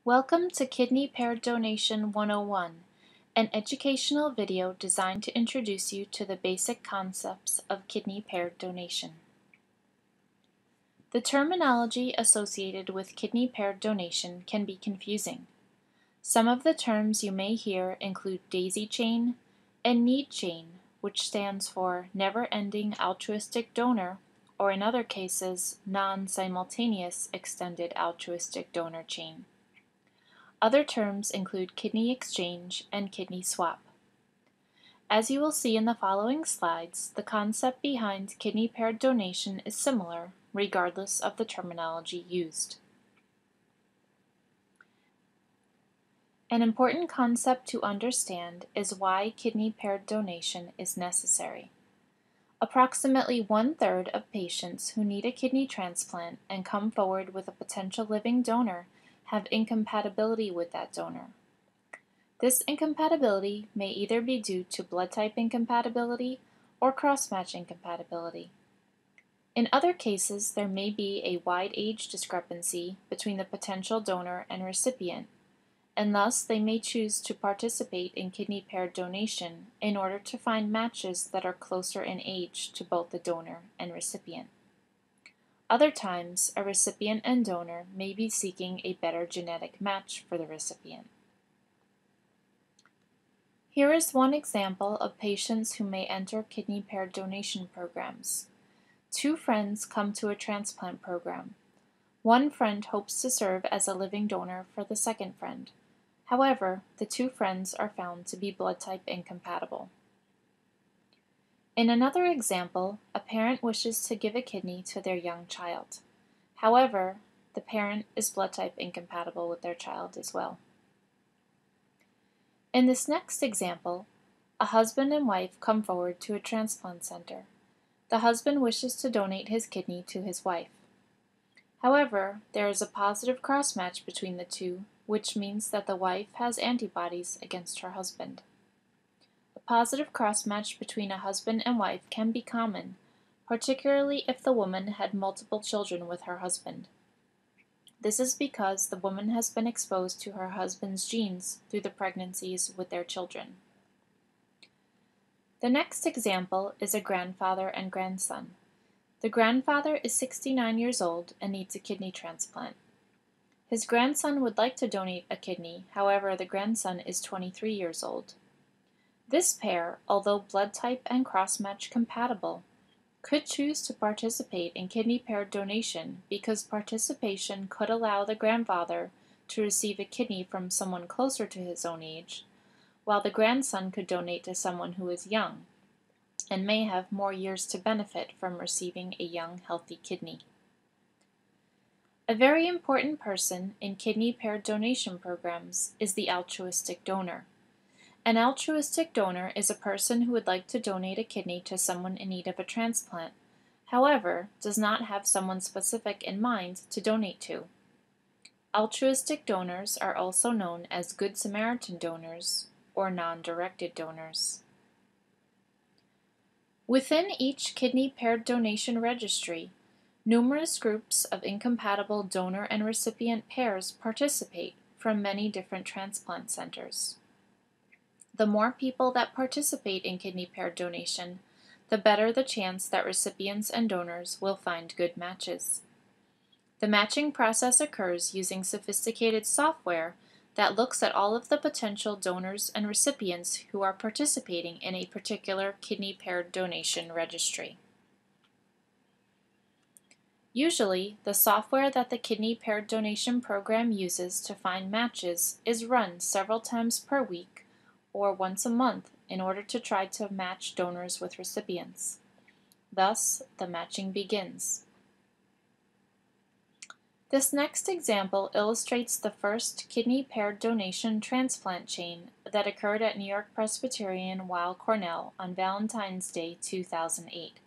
Welcome to Kidney Paired Donation 101, an educational video designed to introduce you to the basic concepts of kidney paired donation. The terminology associated with kidney paired donation can be confusing. Some of the terms you may hear include daisy chain and need chain, which stands for never-ending altruistic donor, or in other cases, non-simultaneous extended altruistic donor chain. Other terms include kidney exchange and kidney swap. As you will see in the following slides, the concept behind kidney paired donation is similar, regardless of the terminology used. An important concept to understand is why kidney paired donation is necessary. Approximately 1/3 of patients who need a kidney transplant and come forward with a potential living donor have incompatibility with that donor. This incompatibility may either be due to blood type incompatibility or cross-match incompatibility. In other cases, there may be a wide age discrepancy between the potential donor and recipient, and thus they may choose to participate in kidney paired donation in order to find matches that are closer in age to both the donor and recipient. Other times, a recipient and donor may be seeking a better genetic match for the recipient. Here is one example of patients who may enter kidney paired donation programs. Two friends come to a transplant program. One friend hopes to serve as a living donor for the second friend. However, the two friends are found to be blood type incompatible. In another example, a parent wishes to give a kidney to their young child. However, the parent is blood type incompatible with their child as well. In this next example, a husband and wife come forward to a transplant center. The husband wishes to donate his kidney to his wife. However, there is a positive cross-match between the two, which means that the wife has antibodies against her husband. A positive cross-match between a husband and wife can be common, particularly if the woman had multiple children with her husband. This is because the woman has been exposed to her husband's genes through the pregnancies with their children. The next example is a grandfather and grandson. The grandfather is 69 years old and needs a kidney transplant. His grandson would like to donate a kidney, however, the grandson is 23 years old. This pair, although blood type and cross-match compatible, could choose to participate in kidney paired donation because participation could allow the grandfather to receive a kidney from someone closer to his own age, while the grandson could donate to someone who is young and may have more years to benefit from receiving a young, healthy kidney. A very important person in kidney paired donation programs is the altruistic donor. An altruistic donor is a person who would like to donate a kidney to someone in need of a transplant, however, does not have someone specific in mind to donate to. Altruistic donors are also known as Good Samaritan donors or non-directed donors. Within each kidney paired donation registry, numerous groups of incompatible donor and recipient pairs participate from many different transplant centers. The more people that participate in kidney paired donation, the better the chance that recipients and donors will find good matches. The matching process occurs using sophisticated software that looks at all of the potential donors and recipients who are participating in a particular kidney paired donation registry. Usually, the software that the kidney paired donation program uses to find matches is run several times per week or once a month in order to try to match donors with recipients. Thus, the matching begins. This next example illustrates the first kidney paired donation transplant chain that occurred at New York Presbyterian Weill Cornell on Valentine's Day 2008.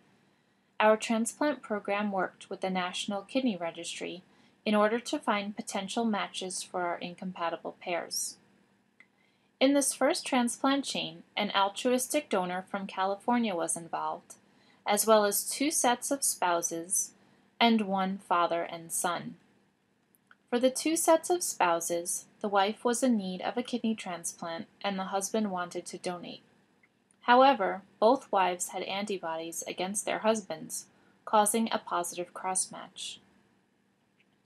Our transplant program worked with the National Kidney Registry in order to find potential matches for our incompatible pairs. In this first transplant chain, an altruistic donor from California was involved, as well as two sets of spouses and one father and son. For the two sets of spouses, the wife was in need of a kidney transplant and the husband wanted to donate. However, both wives had antibodies against their husbands, causing a positive cross-match.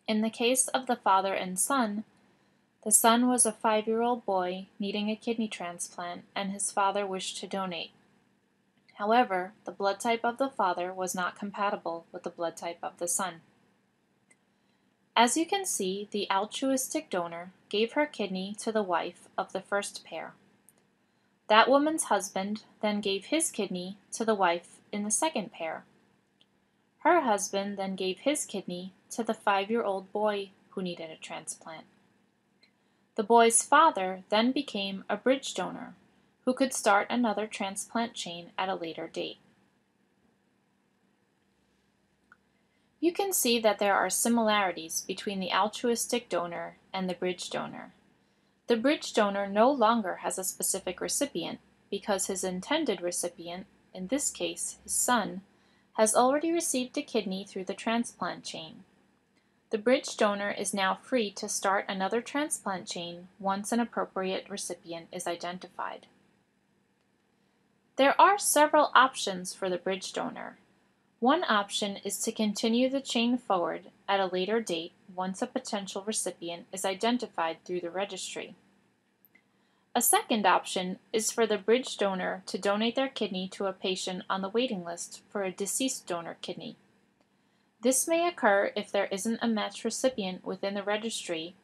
In the case of the father and son, the son was a 5-year-old boy needing a kidney transplant and his father wished to donate. However, the blood type of the father was not compatible with the blood type of the son. As you can see, the altruistic donor gave her kidney to the wife of the first pair. That woman's husband then gave his kidney to the wife in the second pair. Her husband then gave his kidney to the 5-year-old boy who needed a transplant. The boy's father then became a bridge donor who could start another transplant chain at a later date. You can see that there are similarities between the altruistic donor and the bridge donor. The bridge donor no longer has a specific recipient because his intended recipient, in this case his son, has already received a kidney through the transplant chain. The bridge donor is now free to start another transplant chain once an appropriate recipient is identified. There are several options for the bridge donor. One option is to continue the chain forward at a later date once a potential recipient is identified through the registry. A second option is for the bridge donor to donate their kidney to a patient on the waiting list for a deceased donor kidney. This may occur if there isn't a matched recipient within the registry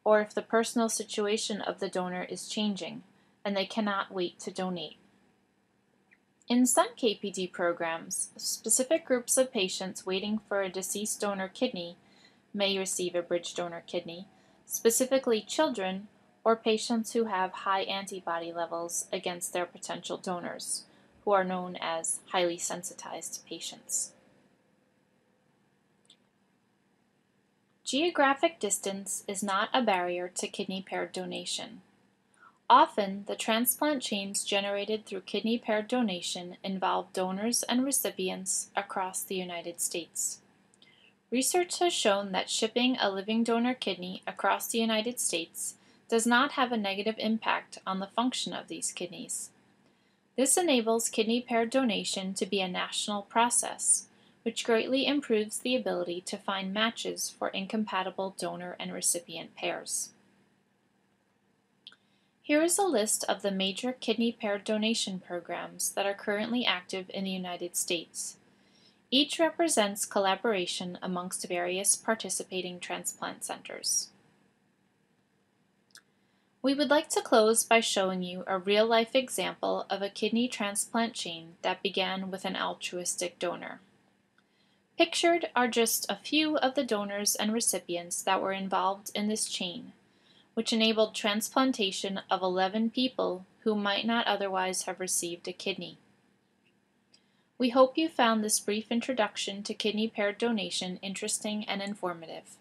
or if the personal situation of the donor is changing and they cannot wait to donate. In some KPD programs, specific groups of patients waiting for a deceased donor kidney may receive a bridge donor kidney, specifically children or patients who have high antibody levels against their potential donors, who are known as highly sensitized patients. Geographic distance is not a barrier to kidney paired donation. Often, the transplant chains generated through kidney paired donation involve donors and recipients across the United States. Research has shown that shipping a living donor kidney across the United States does not have a negative impact on the function of these kidneys. This enables kidney paired donation to be a national process, which greatly improves the ability to find matches for incompatible donor and recipient pairs. Here is a list of the major kidney paired donation programs that are currently active in the United States. Each represents collaboration amongst various participating transplant centers. We would like to close by showing you a real-life example of a kidney transplant chain that began with an altruistic donor. Pictured are just a few of the donors and recipients that were involved in this chain, which enabled transplantation of 11 people who might not otherwise have received a kidney. We hope you found this brief introduction to kidney paired donation interesting and informative.